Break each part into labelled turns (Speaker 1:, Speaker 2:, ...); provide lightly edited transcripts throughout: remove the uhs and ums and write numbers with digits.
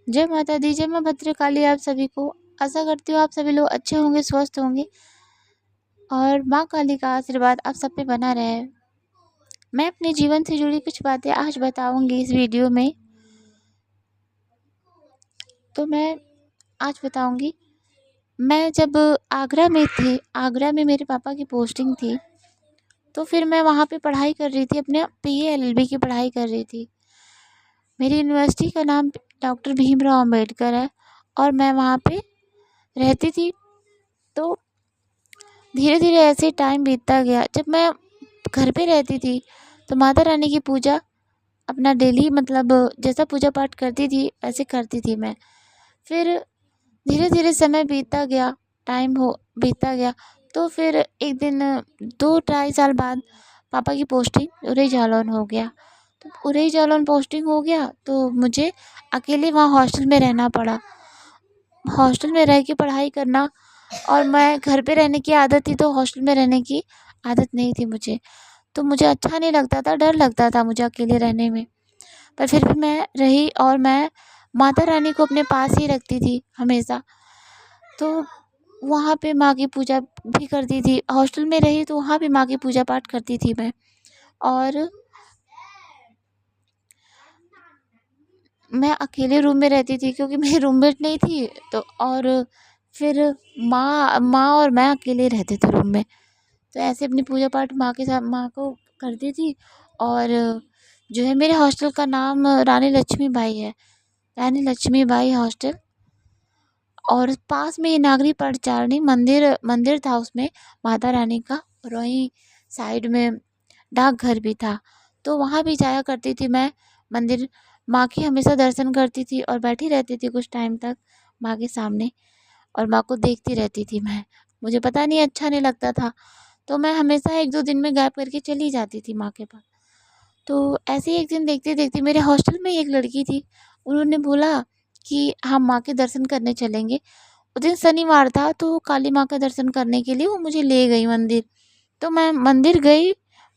Speaker 1: जय माता दी, जय माँ भद्रकाली आप सभी को। आशा करती हूँ आप सभी लोग अच्छे होंगे, स्वस्थ होंगे और माँ काली का आशीर्वाद आप सब पे बना रहे। मैं अपने जीवन से जुड़ी कुछ बातें आज बताऊंगी इस वीडियो में। तो मैं आज बताऊंगी, मैं जब आगरा में थी, आगरा में मेरे पापा की पोस्टिंग थी, तो फिर मैं वहाँ पे पढ़ाई कर रही थी, अपने PA LLB की पढ़ाई कर रही थी। मेरी यूनिवर्सिटी का नाम डॉक्टर भीमराव अम्बेडकर है और मैं वहाँ पे रहती थी। तो धीरे धीरे ऐसे टाइम बीतता गया। जब मैं घर पे रहती थी तो माता रानी की पूजा अपना डेली मतलब जैसा पूजा पाठ करती थी वैसे करती थी मैं। फिर धीरे धीरे समय बीतता गया, टाइम हो बीतता गया। तो फिर एक दिन 2 ढाई साल बाद पापा की पोस्टिंग उरई जालौन हो गया। तो उरई जालौन पोस्टिंग हो गया तो मुझे अकेले वहाँ हॉस्टल में रहना पड़ा। हॉस्टल में रह के पढ़ाई करना, और मैं घर पे रहने की आदत थी तो हॉस्टल में रहने की आदत नहीं थी मुझे। तो मुझे अच्छा नहीं लगता था, डर लगता था मुझे अकेले रहने में। पर फिर भी मैं रही और मैं माता रानी को अपने पास ही रखती थी हमेशा। तो वहाँ पे माँ की पूजा भी करती थी। हॉस्टल में रही तो वहाँ भी माँ की पूजा पाठ करती थी मैं। और मैं अकेले रूम में रहती थी क्योंकि मेरी रूममेट नहीं थी। तो और फिर माँ और मैं अकेले रहते थे रूम में। तो ऐसे अपनी पूजा पाठ माँ के साथ माँ को करती थी। और जो है मेरे हॉस्टल का नाम रानी लक्ष्मीबाई है, रानी लक्ष्मीबाई हॉस्टल। और पास में ही नागरी पाठचारिणी मंदिर था उसमें माता रानी का, और वहीं साइड में डाकघर भी था। तो वहाँ भी जाया करती थी मैं मंदिर, माँ की हमेशा दर्शन करती थी और बैठी रहती थी कुछ टाइम तक माँ के सामने, और माँ को देखती रहती थी मैं। मुझे पता नहीं अच्छा नहीं लगता था, तो मैं हमेशा 1-2 दिन में गैप करके चली जाती थी माँ के पास। तो ऐसे ही एक दिन देखते देखते मेरे हॉस्टल में एक लड़की थी, उन्होंने बोला कि हम माँ के दर्शन करने चलेंगे। उस दिन शनिवार था तो काली माँ का दर्शन करने के लिए वो मुझे ले गई मंदिर। तो मैं मंदिर गई,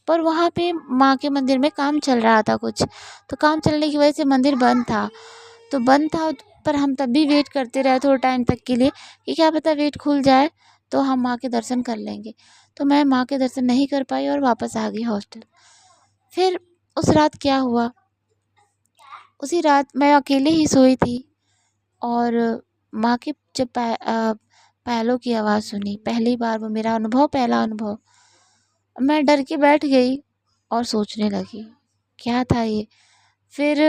Speaker 1: पर वहाँ पे माँ के मंदिर में काम चल रहा था कुछ, तो काम चलने की वजह से मंदिर बंद था। तो बंद था, पर हम तब भी वेट करते रहे थोड़े टाइम तक के लिए कि क्या पता वेट खुल जाए तो हम माँ के दर्शन कर लेंगे। तो मैं माँ के दर्शन नहीं कर पाई और वापस आ गई हॉस्टल। फिर उस रात क्या हुआ, उसी रात मैं अकेले ही सोई थी और माँ के जब पैलों की आवाज़ सुनी, पहली बार, वो मेरा अनुभव, पहला अनुभव। मैं डर के बैठ गई और सोचने लगी क्या था ये। फिर